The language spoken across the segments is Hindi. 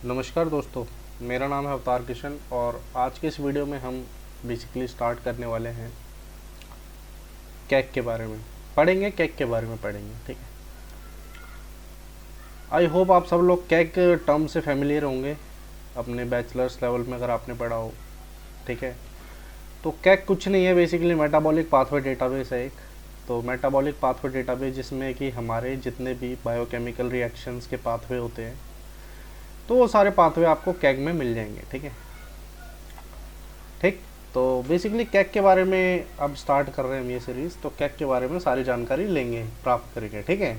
नमस्कार दोस्तों, मेरा नाम है अवतार किशन और आज के इस वीडियो में हम बेसिकली स्टार्ट करने वाले हैं कैक के बारे में पढ़ेंगे। कैक के बारे में पढ़ेंगे, ठीक है। आई होप आप सब लोग कैक टर्म से फैमिलियर होंगे अपने बैचलर्स लेवल में, अगर आपने पढ़ा हो, ठीक है। तो कैक कुछ नहीं है, बेसिकली मेटाबॉलिक पाथवे डेटाबेस है एक। तो मेटाबॉलिक पाथवे डेटाबेस जिसमें कि हमारे जितने भी बायोकेमिकल रिएक्शंस के पाथवे होते हैं, तो वो सारे पाथवे आपको कैग में मिल जाएंगे, ठीक है। ठीक, तो बेसिकली कैग के बारे में अब स्टार्ट कर रहे हैं हम ये सीरीज़। तो कैग के बारे में सारी जानकारी लेंगे, प्राप्त करेंगे, ठीक है।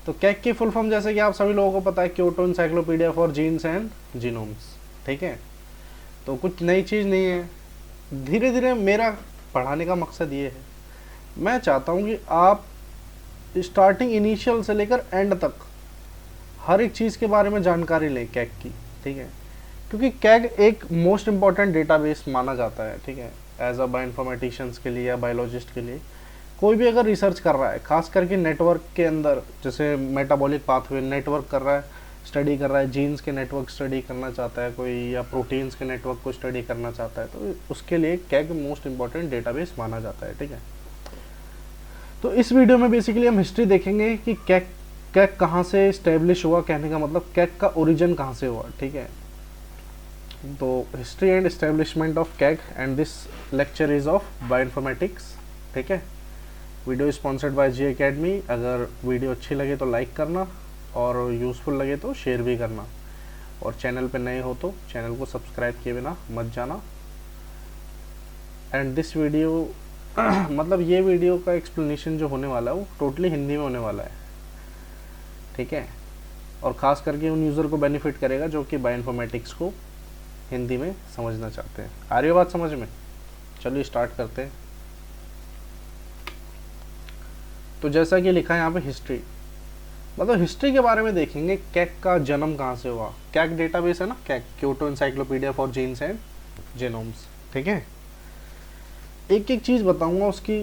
तो कैग की फुल फॉर्म जैसे कि आप सभी लोगों को पता है, Kyoto encyclopedia for genes and genomes, ठीक है। तो कुछ नई चीज़ नहीं है। धीरे धीरे मेरा पढ़ाने का मकसद ये है, मैं चाहता हूँ कि आप स्टार्टिंग इनिशियल से लेकर एंड तक हर एक चीज़ के बारे में जानकारी लें कैग की, ठीक है। क्योंकि कैग एक मोस्ट इम्पॉर्टेंट डेटाबेस माना जाता है, ठीक है, एज अ बायोइन्फॉर्मेटिशियंस के लिए या बायोलॉजिस्ट के लिए। कोई भी अगर रिसर्च कर रहा है, खास करके नेटवर्क के अंदर, जैसे मेटाबॉलिक पाथवे नेटवर्क कर रहा है, स्टडी कर रहा है, जीन्स के नेटवर्क स्टडी करना चाहता है कोई, या प्रोटीन्स के नेटवर्क को स्टडी करना चाहता है, तो उसके लिए कैग मोस्ट इम्पॉर्टेंट डेटाबेस माना जाता है, ठीक है। तो इस वीडियो में बेसिकली हम हिस्ट्री देखेंगे कि कैग कैग कहाँ से इस्टेब्लिश हुआ, कहने का मतलब कैग का ओरिजिन कहाँ से हुआ, ठीक है। तो history and establishment of KEGG and this lecture is of bioinformatics, ठीक है। Video sponsored by G academy. अगर वीडियो अच्छी लगे तो लाइक करना और यूज़फुल लगे तो शेयर भी करना, और चैनल पे नए हो तो चैनल को सब्सक्राइब किए बिना मत जाना। एंड दिस वीडियो मतलब ये वीडियो का एक्सप्लेनेशन जो होने वाला है वो टोटली हिंदी में होने वाला है, ठीक है। और ख़ास करके उन यूज़र को बेनिफिट करेगा जो कि बायोइन्फॉर्मेटिक्स को हिंदी में समझना चाहते हैं। आ रही है बात समझ में? चलिए स्टार्ट करते हैं। तो जैसा कि लिखा है यहाँ पे हिस्ट्री, मतलब हिस्ट्री के बारे में देखेंगे, कैग का जन्म कहाँ से हुआ। कैग डेटाबेस है ना, KEGG Kyoto encyclopedia for genes and genomes, ठीक है। एक एक चीज़ बताऊँगा उसकी,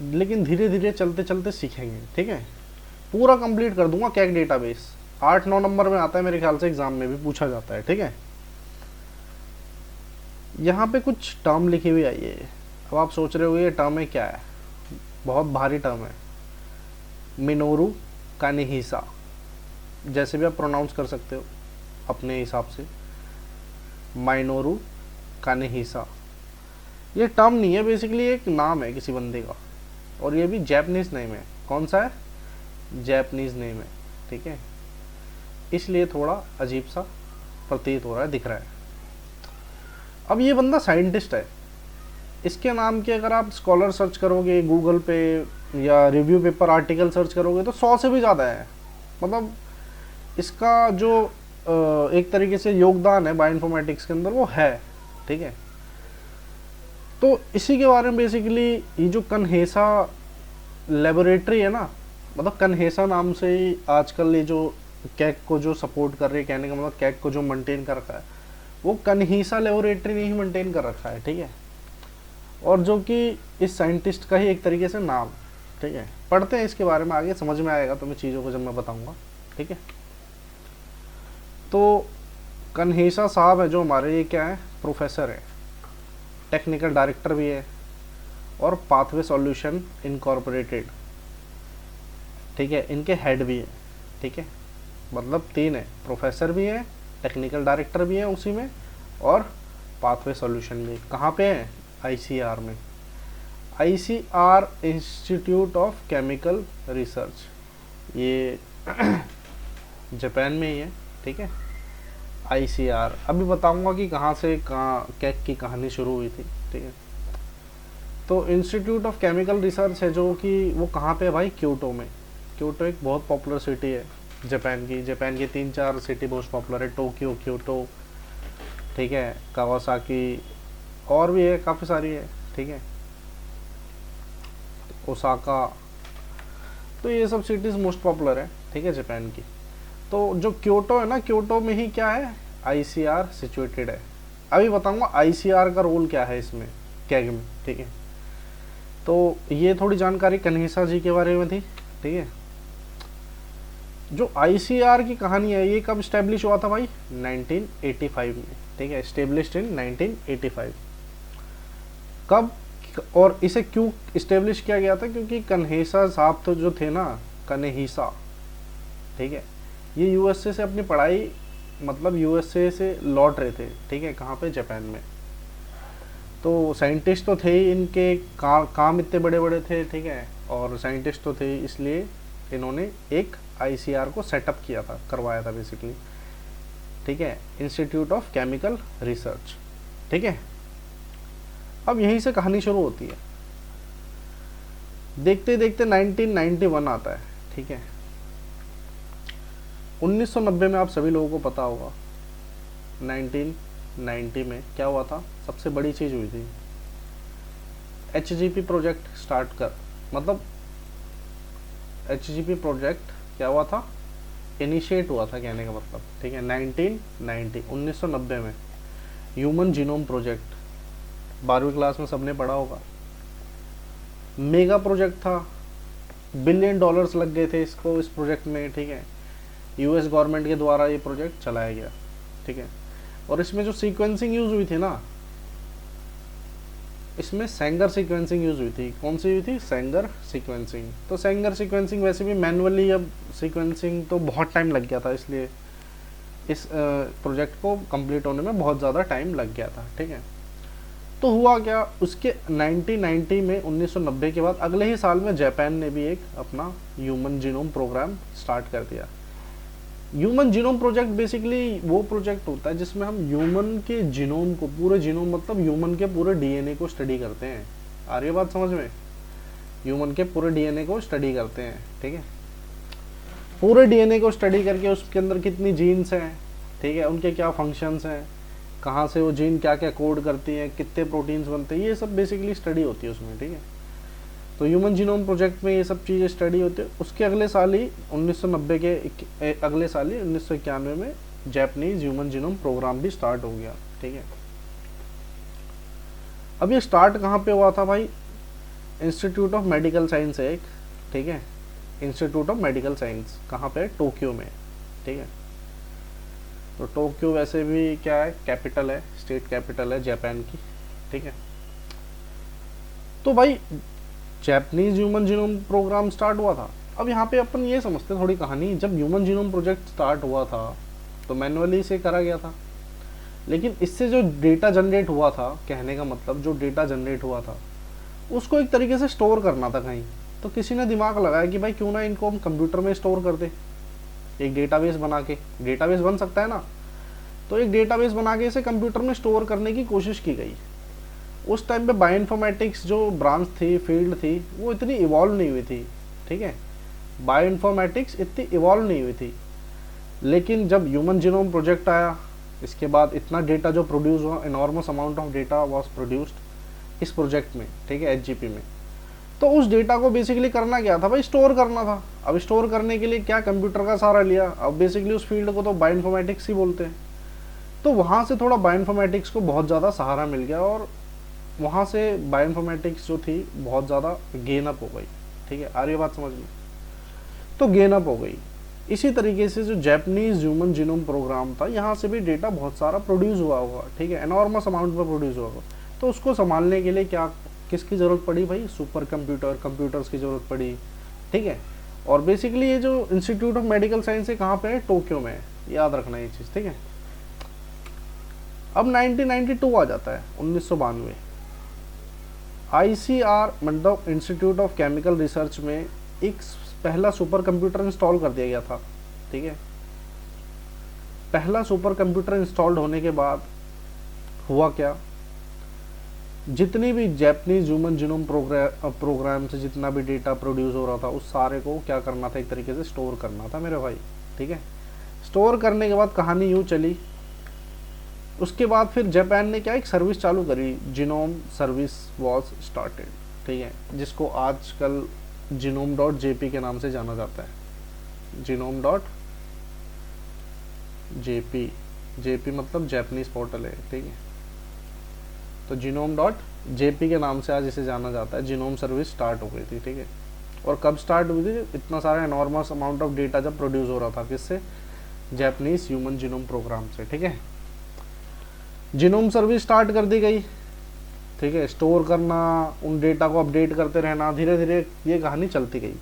लेकिन धीरे धीरे चलते चलते सीखेंगे, ठीक है। पूरा कंप्लीट कर दूंगा कैग डेटाबेस। 8-9 नंबर में आता है मेरे ख्याल से, एग्जाम में भी पूछा जाता है, ठीक है। यहाँ पे कुछ टर्म लिखी हुई आई है। अब आप सोच रहे हो ये टर्म है क्या है, बहुत भारी टर्म है। मिनोरू कानिहिसा, जैसे भी आप प्रोनाउंस कर सकते हो अपने हिसाब से। माइनोरू कानिहिसा ये टर्म नहीं है, बेसिकली एक नाम है किसी बंदे का, और ये भी जैपनीज नेम है। कौन सा है? जैपनीज नेम है, ठीक है। इसलिए थोड़ा अजीब सा प्रतीत हो रहा है, दिख रहा है। अब ये बंदा साइंटिस्ट है, इसके नाम के अगर आप स्कॉलर सर्च करोगे गूगल पे या रिव्यू पेपर आर्टिकल सर्च करोगे तो 100 से भी ज़्यादा है। मतलब इसका जो एक तरीके से योगदान है बायोइन्फॉर्मेटिक्स के अंदर वो है, ठीक है। तो इसी के बारे में बेसिकली ये जो कन्हेसा लेबोरेटरी है ना, मतलब कन्हेसा नाम से ही आजकल ये जो कैग को जो सपोर्ट कर रही है, कहने का मतलब कैग को जो मेंटेन कर रखा है वो कन्हीसा लेबोरेटरी ने ही मेंटेन कर रखा है, ठीक है। और जो कि इस साइंटिस्ट का ही एक तरीके से नाम, ठीक है। पढ़ते हैं इसके बारे में, आगे समझ में आएगा तुम्हें चीज़ों को जब मैं बताऊंगा, ठीक है। तो कन्हीसा साहब है जो हमारे, ये क्या है, प्रोफेसर है, टेक्निकल डायरेक्टर भी है, और पाथवे सॉल्यूशन इनकॉर्पोरेटेड, ठीक है, इनके हेड भी है, ठीक है। मतलब 3 है, प्रोफेसर भी है, टेक्निकल डायरेक्टर भी है उसी में, और पाथवे सॉल्यूशन भी। कहाँ पे है? आईसीआर में। ICR institute of chemical research, ये जापान में ही है, ठीक है। आईसीआर अभी बताऊंगा कि कहाँ से कहाँ कैग की कहानी शुरू हुई थी, ठीक है। तो इंस्टीट्यूट ऑफ केमिकल रिसर्च है जो कि वो कहाँ पे है भाई? क्योटो में। क्योटो एक बहुत पॉपुलर सिटी है जापान की 3-4 सिटी मोस्ट पॉपुलर है। टोक्यो, क्योटो, ठीक है, कावासाकी, और भी है, काफ़ी सारी है, ठीक है, ओसाका। तो ये सब सिटीज़ मोस्ट पॉपुलर है, ठीक है, जापान की। तो जो क्योटो है ना, क्योटो में ही क्या है, आईसीआर सिचुएटेड है। अभी बताऊंगा आईसीआर का रोल क्या है इसमें, कैग में, ठीक है। तो ये थोड़ी जानकारी कन्हीसा जी के बारे में थी, ठीक है। जो आईसीआर की कहानी है ये कब स्टैब्लिश हुआ था भाई? 1985 में, ठीक है, स्टेब्लिश्ड इन 1985। कब और इसे क्यों इस्टेब्लिश किया गया था? क्योंकि कन्हेसा साहब तो जो थे ना, कन्हेसा, ठीक है, ये यूएसए से अपनी पढ़ाई, मतलब यूएसए से लौट रहे थे, ठीक है, कहाँ पे? जापान में। तो साइंटिस्ट तो थे ही, इनके काम इतने बड़े बड़े थे, ठीक है, और साइंटिस्ट तो थे, इसलिए इन्होंने एक आईसीआर को सेटअप किया था, करवाया था बेसिकली, ठीक है, इंस्टीट्यूट ऑफ केमिकल रिसर्च, ठीक है। अब यहीं से कहानी शुरू होती है। देखते देखते 1991 आता है, ठीक है। 1990 में आप सभी लोगों को पता होगा 1990 में क्या हुआ था? सबसे बड़ी चीज़ हुई थी, एचजीपी प्रोजेक्ट स्टार्ट कर, मतलब एचजीपी प्रोजेक्ट क्या हुआ था? इनिशिएट हुआ था, कहने का मतलब, ठीक है, 1990 में ह्यूमन जीनोम प्रोजेक्ट, 12वीं क्लास में सबने पढ़ा होगा। मेगा प्रोजेक्ट था, $बिलियन लग गए थे इसको, इस प्रोजेक्ट में, ठीक है। यूएस गवर्नमेंट के द्वारा ये प्रोजेक्ट चलाया गया, ठीक है। और इसमें जो सीक्वेंसिंग यूज हुई थी ना, इसमें सेंगर सीक्वेंसिंग यूज हुई थी। कौन सी हुई थी? सेंगर सीक्वेंसिंग। तो सेंगर सीक्वेंसिंग वैसे भी मैनुअली, अब सीक्वेंसिंग तो बहुत टाइम लग गया था, इसलिए इस प्रोजेक्ट को कंप्लीट होने में बहुत ज़्यादा टाइम लग गया था, ठीक है। तो हुआ क्या, उसके 1990 में, 1990 के बाद अगले ही साल में जापान ने भी एक अपना ह्यूमन जीनोम प्रोग्राम स्टार्ट कर दिया। ह्यूमन जीनोम प्रोजेक्ट बेसिकली वो प्रोजेक्ट होता है जिसमें हम ह्यूमन के जीनोम को, पूरे जीनोम मतलब ह्यूमन के पूरे डीएनए को स्टडी करते हैं। आ रही है बात समझ में? ह्यूमन के पूरे डीएनए को स्टडी करते हैं, ठीक है। पूरे डीएनए को स्टडी करके उसके अंदर कितनी जीन्स हैं, ठीक है, उनके क्या फंक्शंस हैं, कहाँ से वो जीन क्या क्या कोड करती हैं, कितने प्रोटीन्स बनते हैं, ये सब बेसिकली स्टडी होती है उसमें, ठीक है। तो ह्यूमन जीनोम प्रोजेक्ट में ये सब चीज़ें स्टडी होती है। उसके अगले साल ही 1990 के अगले साल ही 1991 में जापानीज ह्यूमन जीनोम प्रोग्राम भी स्टार्ट हो गया, ठीक है। अब ये स्टार्ट कहाँ पे हुआ था भाई? इंस्टीट्यूट ऑफ मेडिकल साइंस है एक, ठीक है, इंस्टीट्यूट ऑफ मेडिकल साइंस, कहाँ पे? टोक्यो में, ठीक है। तो टोक्यो वैसे भी क्या है? कैपिटल है, स्टेट कैपिटल है जापान की, ठीक है। तो भाई Japanese human genome program start हुआ था। अब यहाँ पे अपन ये समझते थोड़ी कहानी, जब ह्यूमन जीनोम प्रोजेक्ट स्टार्ट हुआ था तो मैनुअली से करा गया था, लेकिन इससे जो डेटा जनरेट हुआ था, कहने का मतलब जो डेटा जनरेट हुआ था उसको एक तरीके से स्टोर करना था कहीं। तो किसी ने दिमाग लगाया कि भाई क्यों ना इनको हम कंप्यूटर में स्टोर कर दे, एक डेटाबेस बना के। डेटाबेस बन सकता है ना, तो एक डेटाबेस बना के इसे कंप्यूटर में स्टोर करने की कोशिश की गई। उस टाइम पे बायोइन्फॉर्मेटिक्स जो ब्रांच थी, फील्ड थी, वो इतनी इवॉल्व नहीं हुई थी, ठीक है, बायोइन्फॉर्मेटिक्स इतनी इवॉल्व नहीं हुई थी। लेकिन जब ह्यूमन जीनोम प्रोजेक्ट आया, इसके बाद इतना डेटा जो प्रोड्यूस हुआ, enormous amount of data was produced इस प्रोजेक्ट में, ठीक है, एचजीपी में। तो उस डेटा को बेसिकली करना क्या था भाई? स्टोर करना था। अब स्टोर करने के लिए क्या? कंप्यूटर का सहारा लिया। अब बेसिकली उस फील्ड को तो बायोइन्फॉर्मेटिक्स ही बोलते हैं। तो वहाँ से थोड़ा बायोइन्फॉर्मेटिक्स को बहुत ज़्यादा सहारा मिल गया, और वहाँ से बायोइन्फॉर्मेटिक्स जो थी बहुत ज़्यादा गेन अप हो गई, ठीक है। आ रही है बात समझ में? तो गेन अप हो गई। इसी तरीके से जो जापानीज ह्यूमन जीनोम प्रोग्राम था, यहाँ से भी डेटा बहुत सारा प्रोड्यूस हुआ होगा, ठीक है, एनॉर्मस अमाउंट में प्रोड्यूस हुआ होगा। तो उसको संभालने के लिए क्या, किसकी ज़रूरत पड़ी भाई? सुपर कंप्यूटर्स की ज़रूरत पड़ी, ठीक है। और बेसिकली ये जो इंस्टीट्यूट ऑफ मेडिकल साइंस है कहाँ पे है? टोक्यो में है, याद रखना ये चीज़, ठीक है। अब 1992 आ जाता है, 1992। आईसीआर मतलब इंस्टीट्यूट ऑफ केमिकल रिसर्च में एक पहला सुपर कंप्यूटर इंस्टॉल कर दिया गया था, ठीक है। पहला सुपर कंप्यूटर इंस्टॉल्ड होने के बाद हुआ क्या? जितनी भी जापानीज ह्यूमन जीनोम प्रोग्राम से जितना भी डेटा प्रोड्यूस हो रहा था, उस सारे को क्या करना था? एक तरीके से स्टोर करना था मेरे भाई, ठीक है। स्टोर करने के बाद कहानी यूँ चली। उसके बाद फिर जापान ने क्या एक सर्विस चालू करी, जीनोम सर्विस वॉज स्टार्टेड, ठीक है, जिसको आजकल genome.jp के नाम से जाना जाता है। genome.jp, जेपी मतलब जापानीज पोर्टल है, ठीक है। तो genome.jp के नाम से आज इसे जाना जाता है। जीनोम सर्विस स्टार्ट हो गई थी, ठीक है। और कब स्टार्ट हुई थी? इतना सारा एनॉर्मस अमाउंट ऑफ डेटा जब प्रोड्यूस हो रहा था, किससे? जापानीज ह्यूमन जीनोम प्रोग्राम से, ठीक है। जीनोम सर्विस स्टार्ट कर दी गई, ठीक है, स्टोर करना, उन डेटा को अपडेट करते रहना, धीरे धीरे ये कहानी चलती गई।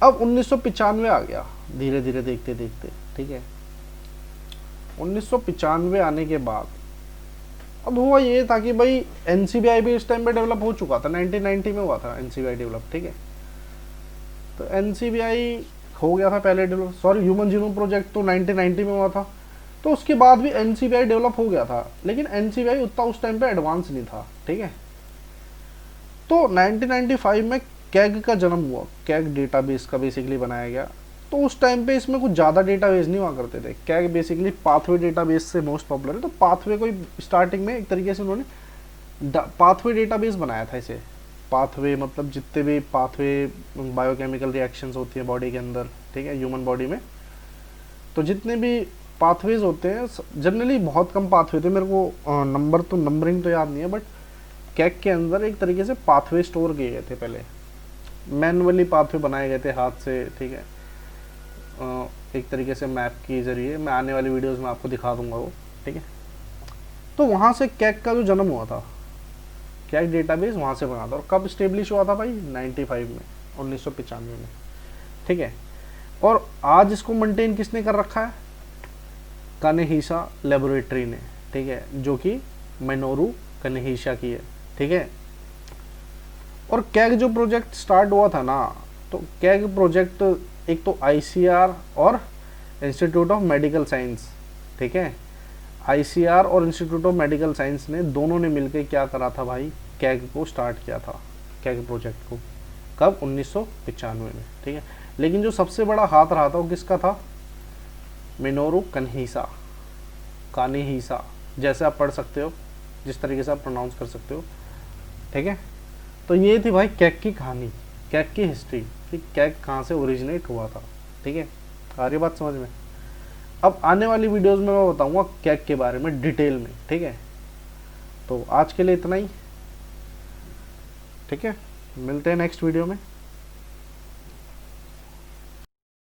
अब 1995 आ गया, धीरे धीरे देखते देखते, ठीक है। 1995 आने के बाद अब हुआ ये था कि भाई एनसीबीआई भी इस टाइम पे डेवलप हो चुका था, 1990 में हुआ था एनसीबीआई डेवलप, ठीक है। तो एनसीबीआई हो गया था पहले develop, sorry human genome project तो 1990 में हुआ था, तो उसके बाद भी एनसीबीआई डेवलप हो गया था, लेकिन एनसीबीआई उतना उस टाइम पे एडवांस नहीं था, ठीक है। तो 1995 में कैग का जन्म हुआ, कैग डेटाबेस का बेसिकली बनाया गया। तो उस टाइम पे इसमें कुछ ज़्यादा डेटाबेस नहीं हुआ करते थे, कैग बेसिकली पाथवे डेटाबेस से मोस्ट पॉपुलर है। तो पाथवे को स्टार्टिंग में एक तरीके से उन्होंने पाथवे डेटाबेस बनाया था इसे। पाथवे मतलब जितने भी पाथवे बायोकेमिकल रिएक्शंस होती है बॉडी के अंदर, ठीक है, ह्यूमन बॉडी में, तो जितने भी पाथवेज होते हैं, जनरली बहुत कम पाथवे थे, मेरे को नंबर तो नंबरिंग तो याद नहीं है, बट कैग के अंदर एक तरीके से पाथवे स्टोर किए गए थे। पहले मैनुअली पाथवे बनाए गए थे हाथ से, ठीक है, एक तरीके से मैप के जरिए। मैं आने वाली वीडियोस में आपको दिखा दूंगा वो, ठीक है। तो वहाँ से कैग का जो जन्म हुआ था, कैग डेटाबेस वहाँ से बना था। और कब स्टेब्लिश हुआ था भाई? 95 में, 1995 में, ठीक है। और आज इसको मेंटेन किसने कर रखा है? कानेहिसा लेबोरेटरी ने, ठीक है, जो कि मिनोरू कानेहिसा की है, ठीक है। और कैग जो प्रोजेक्ट स्टार्ट हुआ था ना, तो कैग प्रोजेक्ट एक तो आईसीआर और इंस्टीट्यूट ऑफ मेडिकल साइंस, ठीक है, आईसीआर और इंस्टीट्यूट ऑफ मेडिकल साइंस ने दोनों ने मिलकर क्या करा था भाई? कैग को स्टार्ट किया था, कैग प्रोजेक्ट को। कब? 1995 में, ठीक है। लेकिन जो सबसे बड़ा हाथ रहा था वो किसका था? मिनोरू कानेहिसा, कानेहिसा, जैसे आप पढ़ सकते हो, जिस तरीके से आप प्रोनाउंस कर सकते हो, ठीक है। तो ये थी भाई कैग की कहानी, कैग की हिस्ट्री, कि कैग कहाँ से ओरिजिनेट हुआ था, ठीक है। आ रही बात समझ में? अब आने वाली वीडियोस में मैं बताऊंगा कैग के बारे में डिटेल में, ठीक है। तो आज के लिए इतना ही, ठीक है, मिलते हैं नेक्स्ट वीडियो में।